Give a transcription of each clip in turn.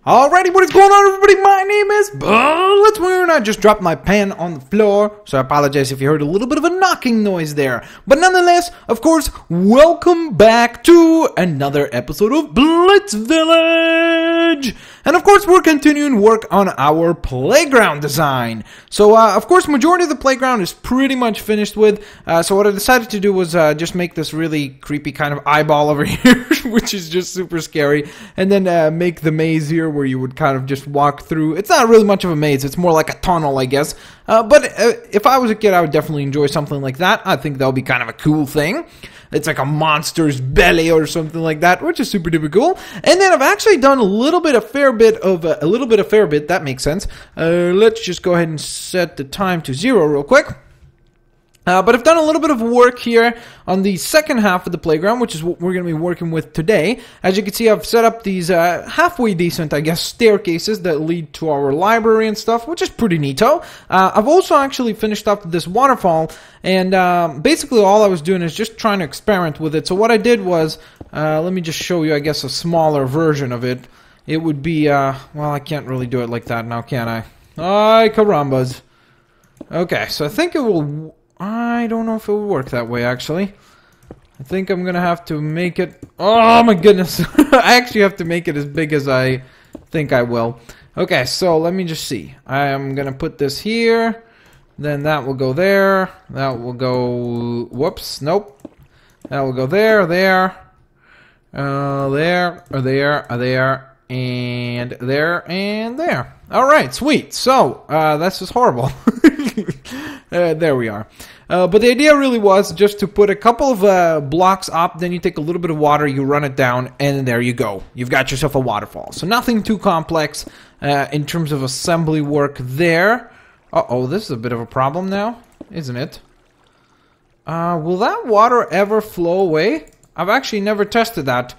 Alrighty, what is going on, everybody? My name is Blitzwinger, and I just dropped my pen on the floor, so I apologize if you heard a little bit of a knocking noise there. But nonetheless, of course, welcome back to another episode of BLITZVILLAGE! And of course, we're continuing work on our playground design. So, of course, majority of the playground is pretty much finished with. So what I decided to do was just make this really creepy kind of eyeball over here, which is just super scary. And then make the maze here where you would kind of just walk through. It's not really much of a maze. It's more like a tunnel, I guess. But if I was a kid, I would definitely enjoy something like that. I think that would be kind of a cool thing. It's like a monster's belly or something like that, which is super duper cool. And then I've actually done a fair bit, that makes sense. Let's just go ahead and set the time to 0 real quick. But I've done a little bit of work here on the second half of the playground, which is what we're going to be working with today. As you can see, I've set up these halfway decent, I guess, staircases that lead to our library and stuff, which is pretty neato. I've also actually finished up this waterfall, and basically all I was doing is just trying to experiment with it. So what I did was, let me just show you, I guess, a smaller version of it. It would be, well, I can't really do it like that now, can I? Ay, carambas. Okay, so I think it will... I don't know if it will work that way, actually. I think I'm gonna have to make it... Oh my goodness! I actually have to make it as big as I think I will. Okay, so let me just see. I am gonna put this here. Then that will go there. That will go... Whoops, nope. That will go there, there. There, and there. Alright, sweet. So, this is horrible. There we are. But the idea really was just to put a couple of blocks up, then you take a little bit of water, you run it down, and there you go. You've got yourself a waterfall. So nothing too complex in terms of assembly work there. Uh-oh, this is a bit of a problem now, isn't it? Will that water ever flow away? I've actually never tested that.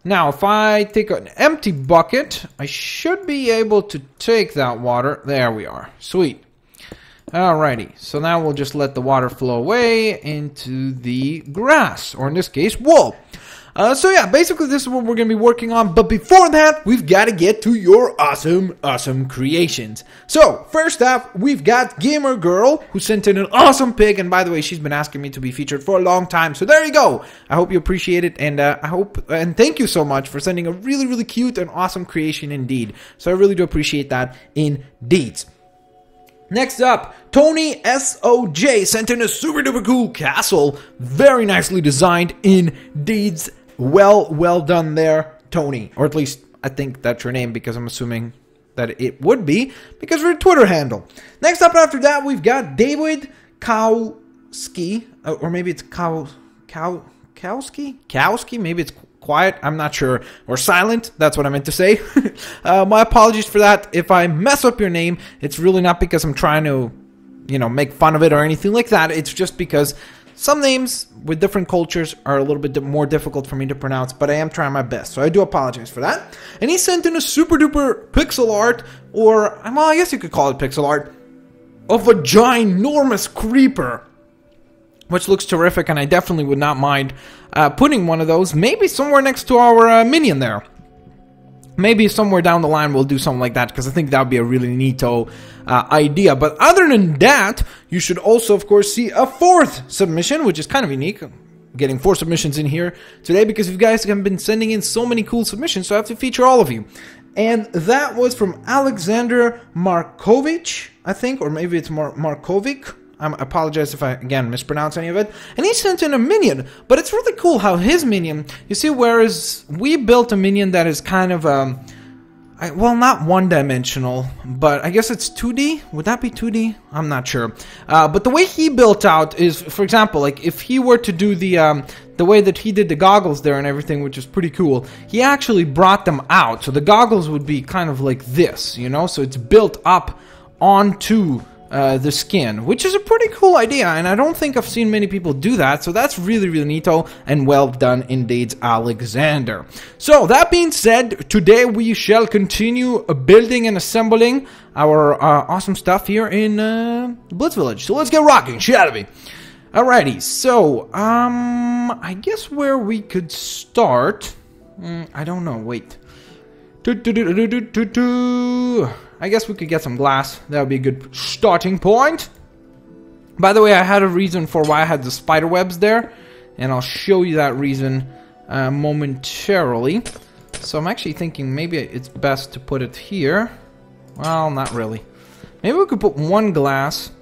Now, if I take an empty bucket, I should be able to take that water. There we are. Sweet. Alrighty, so now we'll just let the water flow away into the grass, or in this case, wool. So yeah, basically this is what we're going to be working on, but before that, we've got to get to your awesome creations. So, first off, we've got Gamer Girl, who sent in an awesome pic, and by the way, she's been asking me to be featured for a long time, so there you go. I hope you appreciate it, and and thank you so much for sending a really cute and awesome creation indeed. So I really do appreciate that indeed. Next up, Tony SOJ sent in a super duper cool castle. Very nicely designed indeed. Well done there, Tony. Or at least I think that's your name, because I'm assuming that it would be because of your Twitter handle. Next up after that, we've got David Kowski. Or maybe it's Kowski? Maybe it's quiet, I'm not sure, or silent, that's what I meant to say. My apologies for that. If I mess up your name, it's really not because I'm trying to, make fun of it or anything like that. It's just because some names with different cultures are a little bit more difficult for me to pronounce, but I am trying my best, so I do apologize for that. And he sent in a super duper pixel art, or, well, I guess you could call it pixel art, of a ginormous creeper, which looks terrific, and I definitely would not mind putting one of those, maybe somewhere next to our minion there. Maybe somewhere down the line we'll do something like that, because I think that would be a really neato idea. But other than that, you should also, of course, see a 4th submission, which is kind of unique. I'm getting 4 submissions in here today, because you guys have been sending in so many cool submissions, so I have to feature all of you. And that was from Alexander Markovic, I think, or maybe it's Markovic. I apologize if I, again, mispronounce any of it. And he sent in a minion. But it's really cool how his minion... You see, whereas we built a minion that is kind of... well, not one-dimensional, but I guess it's 2D? Would that be 2D? I'm not sure. But the way he built out is, for example, like if he were to do the way that he did the goggles there and everything, which is pretty cool, he actually brought them out. So the goggles would be kind of like this, So it's built up onto... the skin, which is a pretty cool idea, and I don't think I've seen many people do that, so that's really neato, and well done indeed, Alexander. So, that being said, today we shall continue building and assembling our awesome stuff here in BLITZVILLAGE. So let's get rocking, shall we? Alrighty, so, I guess where we could start, I don't know, wait. I guess we could get some glass. That would be a good starting point. By the way, I had a reason for why I had the spider webs there, and I'll show you that reason momentarily. So I'm actually thinking maybe it's best to put it here. Well, not really. Maybe we could put one glass.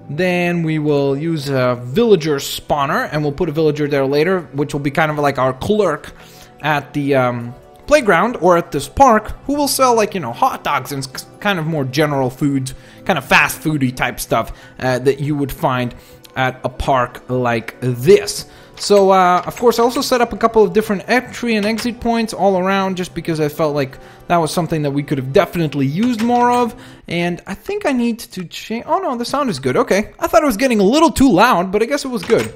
Then we will use a villager spawner, and we'll put a villager there later, which will be kind of like our clerk at the playground or at this park, who will sell, like, you know, hot dogs and kind of more general foods, kind of fast foody type stuff that you would find at a park like this. So, of course, I also set up a couple of different entry and exit points all around, just because I felt like that was something that we could have definitely used more of. And I think I need to change... Oh, no, the sound is good. Okay. I thought it was getting a little too loud, but I guess it was good.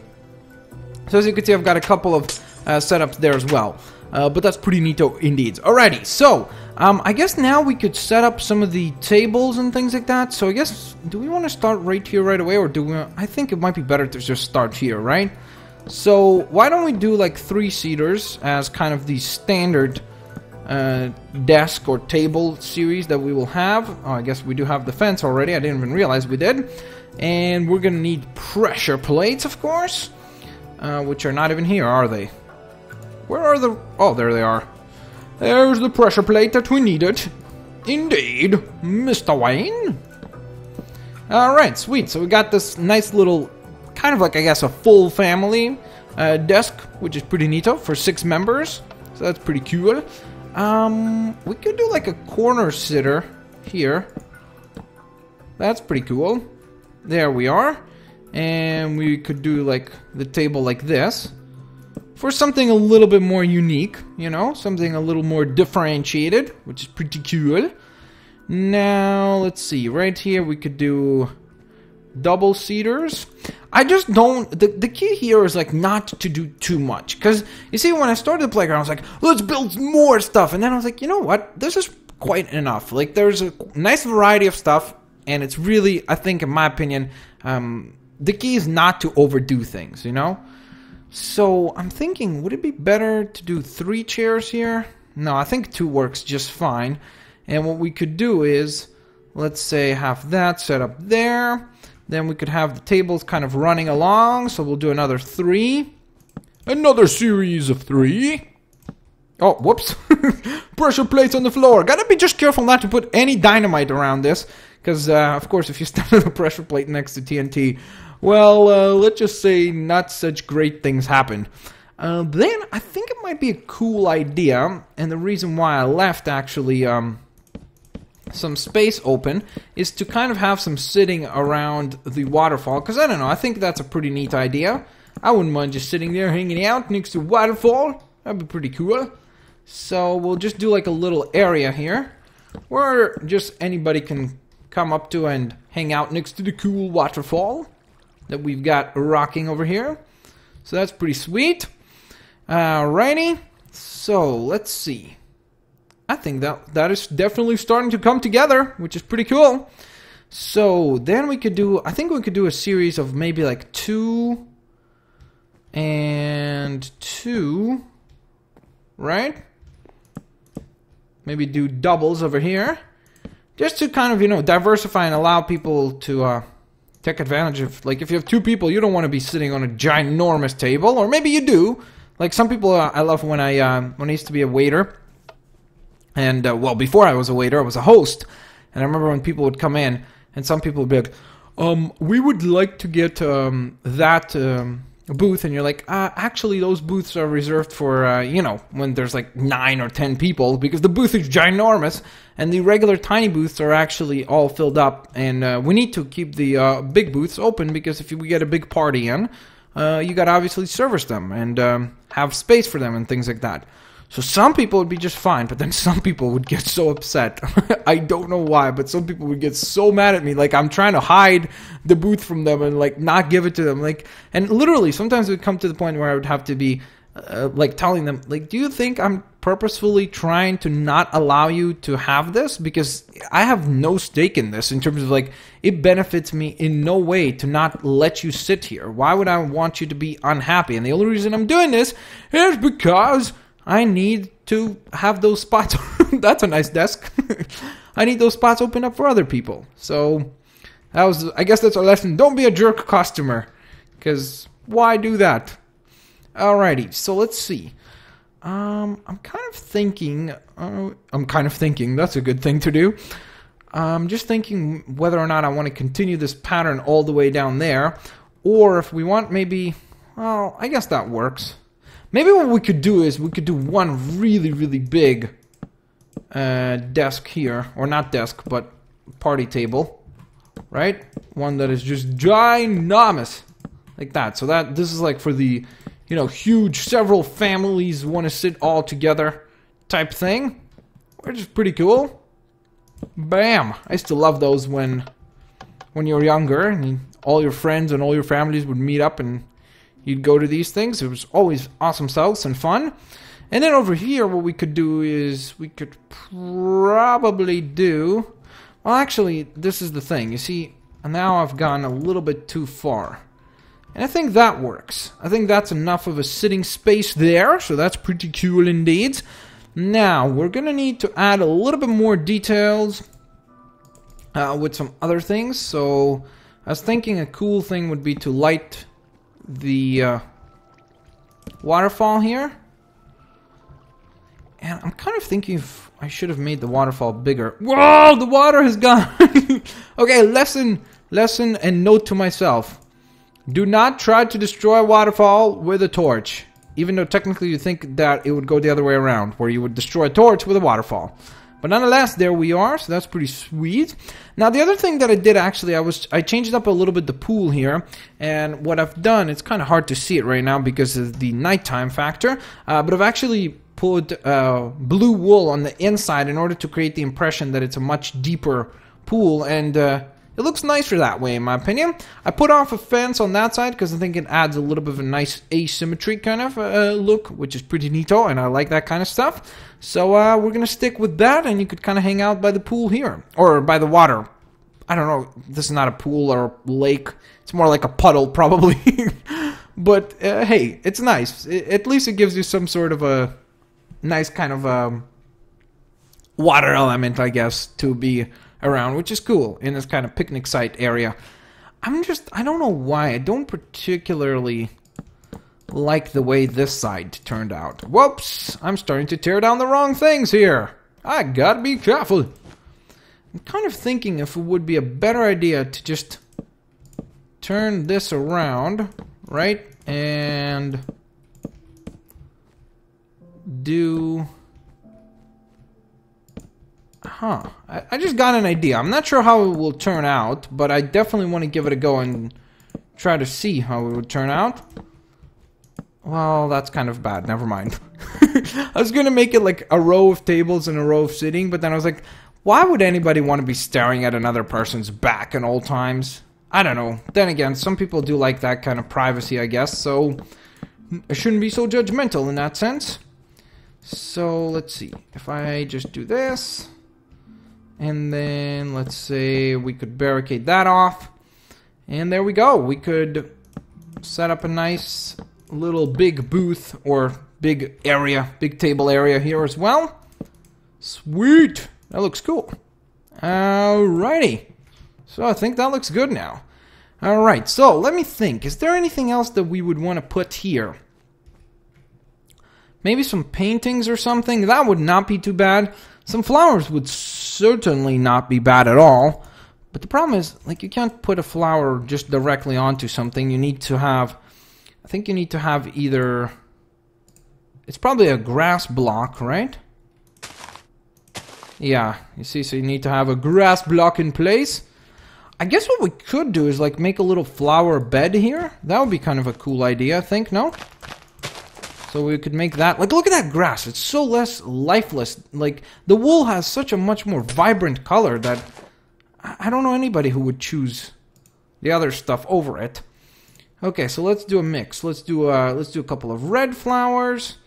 So, as you can see, I've got a couple of setups there as well. But that's pretty neato indeed. Alrighty, so, I guess now we could set up some of the tables and things like that. So, I guess, do we want to start right here right away, or do we... I think it might be better to just start here, right? So, why don't we do like 3-seaters as kind of the standard desk or table series that we will have. Oh, I guess we do have the fence already. I didn't even realize we did. And we're going to need pressure plates, of course, which are not even here, are they? Where are the... Oh, there they are. There's the pressure plate that we needed. Indeed, Mr. Wayne. Alright, sweet. So we got this nice little... kind of like, I guess, a full family desk, which is pretty neato for 6 members. So that's pretty cool. We could do like a corner sitter here. That's pretty cool. There we are. And we could do like the table like this. For something a little bit more unique, you know, something a little more differentiated, which is pretty cool. Now, let's see, right here we could do double seaters. I just don't... The key here is, like, not to do too much. Because, you see, when I started the playground, I was like, let's build more stuff. And then I was like, you know what? This is quite enough. Like, there's a nice variety of stuff. And it's really, I think, in my opinion, the key is not to overdo things, you know? So, I'm thinking, would it be better to do 3 chairs here? No, I think 2 works just fine. And what we could do is, let's say, have that set up there. Then we could have the tables kind of running along. So we'll do another 3. Another series of 3. Oh, whoops. Pressure plates on the floor. Gotta be just careful not to put any dynamite around this. Because, of course, if you stand on a pressure plate next to TNT, well, let's just say not such great things happen. Then, I think it might be a cool idea. And the reason why I left, actually... some space open is to kind of have some sitting around the waterfall, because I don't know, I think that's a pretty neat idea. I wouldn't mind just sitting there hanging out next to a waterfall. That'd be pretty cool. So we'll just do like a little area here where just anybody can come up to and hang out next to the cool waterfall that we've got rocking over here. So that's pretty sweet. Alrighty, so let's see. I think that is definitely starting to come together, which is pretty cool. So then we could do, I think we could do a series of maybe like 2 and 2, right? Maybe do doubles over here, just to kind of, you know, diversify and allow people to take advantage of, like, if you have 2 people, you don't want to be sitting on a ginormous table, or maybe you do. Like some people, I love when I used to be a waiter. And, well, before I was a waiter, I was a host. And I remember when people would come in, and some people would be like, we would like to get that booth. And you're like, actually, those booths are reserved for, you know, when there's like 9 or 10 people, because the booth is ginormous. And the regular tiny booths are actually all filled up. And we need to keep the big booths open, because if we get a big party in, you got to obviously service them and have space for them and things like that. So some people would be just fine, but then some people would get so upset. I don't know why, but some people would get so mad at me. Like, I'm trying to hide the booth from them and, like, not give it to them. Like, and literally, sometimes it would come to the point where I would have to be, like, telling them, like, do you think I'm purposefully trying to not allow you to have this? Because I have no stake in this in terms of, like, it benefits me in no way to not let you sit here. Why would I want you to be unhappy? And the only reason I'm doing this is because I need to have those spots That's a nice desk. I need those spots open up for other people. So I guess that's a lesson. Don't be a jerk customer, because why do that? Alrighty, so let's see. I'm kind of thinking. That's a good thing to do. I'm just thinking whether or not I want to continue this pattern all the way down there, or if we want maybe. Well, I guess that works. Maybe what we could do is we could do one really, really big desk here, or not desk, but party table, right? One that is just ginormous, like that. So this is like for the, huge several families want to sit all together type thing, which is pretty cool. Bam! I used to love those when you were younger, and all your friends and all your families would meet up and you'd go to these things. It was always awesome sauce and fun. And then over here, what we could do is we could probably do. Well, actually, this is the thing. You see, now I've gone a little bit too far. And I think that works. I think that's enough of a sitting space there. So that's pretty cool indeed. Now, we're going to need to add a little bit more details with some other things. So I was thinking a cool thing would be to light the waterfall here. And I'm kind of thinking if I should have made the waterfall bigger. Whoa, the water has gone. Okay, lesson and note to myself. Do not try to destroy a waterfall with a torch. Even though technically you think that it would go the other way around, where you would destroy a torch with a waterfall. But nonetheless, there we are, so that's pretty sweet. Now, the other thing that I did, actually, I changed up a little bit the pool here. And what I've done, it's kind of hard to see it right now because of the nighttime factor. But I've actually put blue wool on the inside in order to create the impression that it's a much deeper pool. And it looks nicer that way, in my opinion. I put off a fence on that side because I think it adds a little bit of a nice asymmetry kind of look, which is pretty neato, and I like that kind of stuff. So we're going to stick with that, and you could kind of hang out by the pool here. Or by the water. I don't know. This is not a pool or a lake. It's more like a puddle, probably. But, hey, it's nice. At least it gives you some sort of a nice kind of water element, I guess, to be around, which is cool in this kind of picnic site area. I don't know why, I don't particularly like the way this side turned out. Whoops, I'm starting to tear down the wrong things here. I gotta be careful. I'm kind of thinking if it would be a better idea to just turn this around, right? And do... I just got an idea. I'm not sure how it will turn out, but I definitely want to give it a go and try to see how it would turn out. Well, that's kind of bad. Never mind. I was going to make it like a row of tables and a row of sitting, but then I was like, why would anybody want to be staring at another person's back at all times? I don't know. Then again, some people do like that kind of privacy, I guess, so I shouldn't be so judgmental in that sense. So, let's see. If I just do this... And then, let's say, we could barricade that off. And there we go. We could set up a nice little big booth or big area, big table area here as well. Sweet. That looks cool. Alrighty. So I think that looks good now. Alright, so let me think. Is there anything else that we would want to put here? Maybe some paintings or something? That would not be too bad. Some flowers would certainly not be bad at all. But the problem is, like, you can't put a flower just directly onto something. You need to have... I think you need to have either... It's probably a grass block, right? Yeah, you see, so you need to have a grass block in place. I guess what we could do is, like, make a little flower bed here. That would be kind of a cool idea, I think, no? So we could make that... Like, look at that grass. It's so less lifeless. Like, the wool has such a much more vibrant color that... I don't know anybody who would choose the other stuff over it. Okay, so let's do a mix. Let's do a couple of red flowers.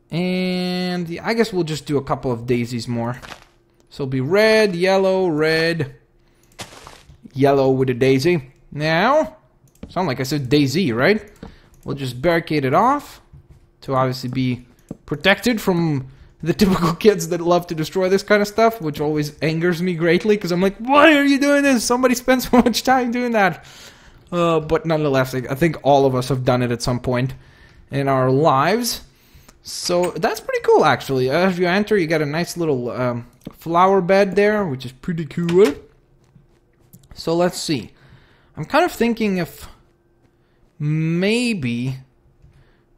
And I guess we'll just do a couple of daisies more. So it'll be red, yellow with a daisy. Now, sound like I said daisy, right? We'll just barricade it off to obviously be protected from the typical kids that love to destroy this kind of stuff, which always angers me greatly, because I'm like, why are you doing this? Somebody spent so much time doing that. But nonetheless, I think all of us have done it at some point in our lives. So that's pretty cool, actually. As you enter, you get a nice little flower bed there, which is pretty cool. So let's see. I'm kind of thinking if maybe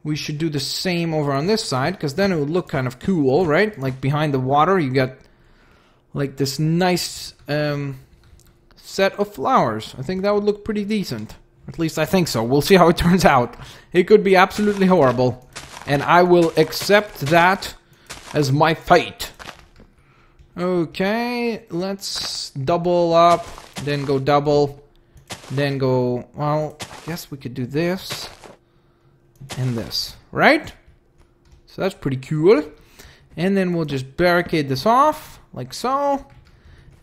we should do the same over on this side, because then it would look kind of cool, right? Like behind the water, you got like this nice set of flowers. I think that would look pretty decent. At least I think so. We'll see how it turns out. It could be absolutely horrible, and I will accept that as my fate. Okay, let's double up, then go double, then go, well, I guess we could do this and this, right? So that's pretty cool. And then we'll just barricade this off, like so.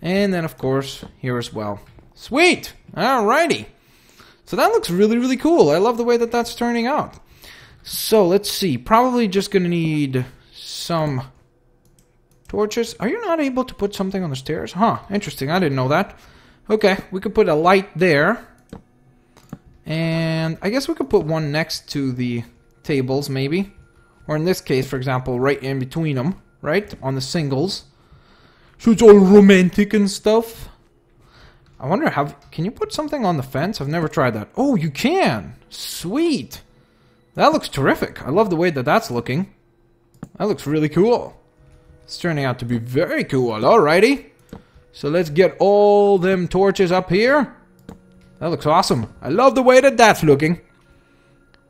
And then, of course, here as well. Sweet! Alrighty. So that looks really, really cool. I love the way that that's turning out. So, let's see. Probably just gonna need some torches. Are you not able to put something on the stairs? Huh, interesting. I didn't know that. Okay, we could put a light there. And I guess we could put one next to the tables, maybe. Or in this case, for example, right in between them, right? On the singles. So it's all romantic and stuff. I wonder how... Can you put something on the fence? I've never tried that. Oh, you can! Sweet! That looks terrific. I love the way that that's looking. That looks really cool. It's turning out to be very cool. Alrighty. So let's get all them torches up here. That looks awesome. I love the way that that's looking.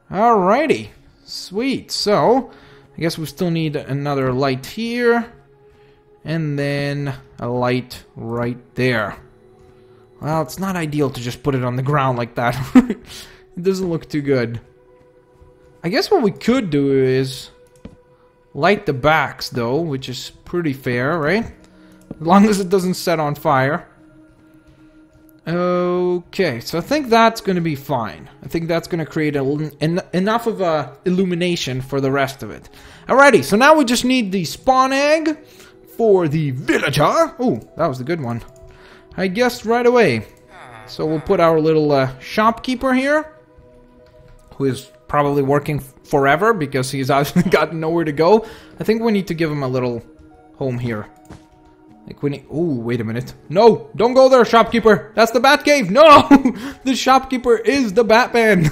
Alrighty. Sweet. So, I guess we still need another light here. And then a light right there. Well, it's not ideal to just put it on the ground like that. It doesn't look too good. I guess what we could do is light the backs, though, which is pretty fair, right? As long as it doesn't set on fire. Okay, so I think that's going to be fine. I think that's going to create enough of a illumination for the rest of it. Alrighty, so now we just need the spawn egg for the villager. Oh, that was the good one. I guessed right away. So we'll put our little shopkeeper here, who is probably working forever because he's obviously got nowhere to go. I think we need to give him a little home here. Like we need... Oh, wait a minute. No, don't go there, shopkeeper. That's the Batcave. No, the shopkeeper is the Batman.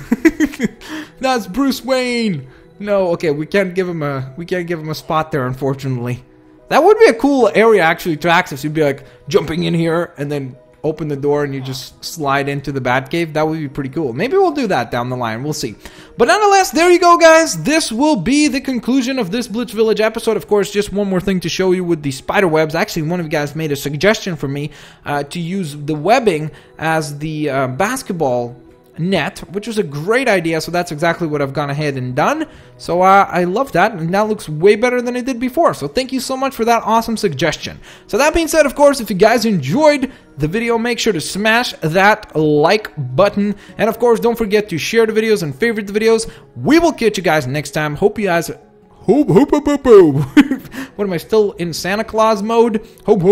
That's Bruce Wayne. No, okay, we can't give him a spot there, unfortunately. That would be a cool area actually to access. You'd be like jumping in here and then open the door and you just slide into the Batcave. That would be pretty cool. Maybe we'll do that down the line. We'll see. But nonetheless, there you go, guys. This will be the conclusion of this Blitz Village episode. Of course, just one more thing to show you with the spider webs. Actually, one of you guys made a suggestion for me to use the webbing as the basketball net, which was a great idea, so that's exactly what I've gone ahead and done. So I love that, and that looks way better than it did before, so thank you so much for that awesome suggestion. So that being said, of course, if you guys enjoyed the video, make sure to smash that like button, and of course, don't forget to share the videos and favorite the videos. We will catch you guys next time. Hope you guys... Hope. What am I still in Santa Claus mode? Hope.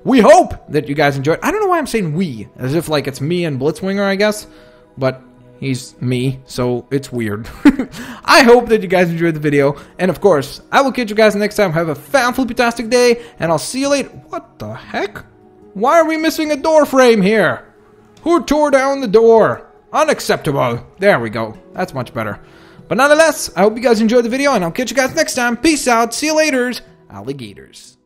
We hope that you guys enjoyed. I don't know why I'm saying we, as if like it's me and Blitzwinger, I guess. But he's me, so it's weird. I hope that you guys enjoyed the video. And of course, I will catch you guys next time. Have a fan-flippy-tastic day. And I'll see you later. What the heck? Why are we missing a door frame here? Who tore down the door? Unacceptable. There we go. That's much better. But nonetheless, I hope you guys enjoyed the video. And I'll catch you guys next time. Peace out. See you later, alligators.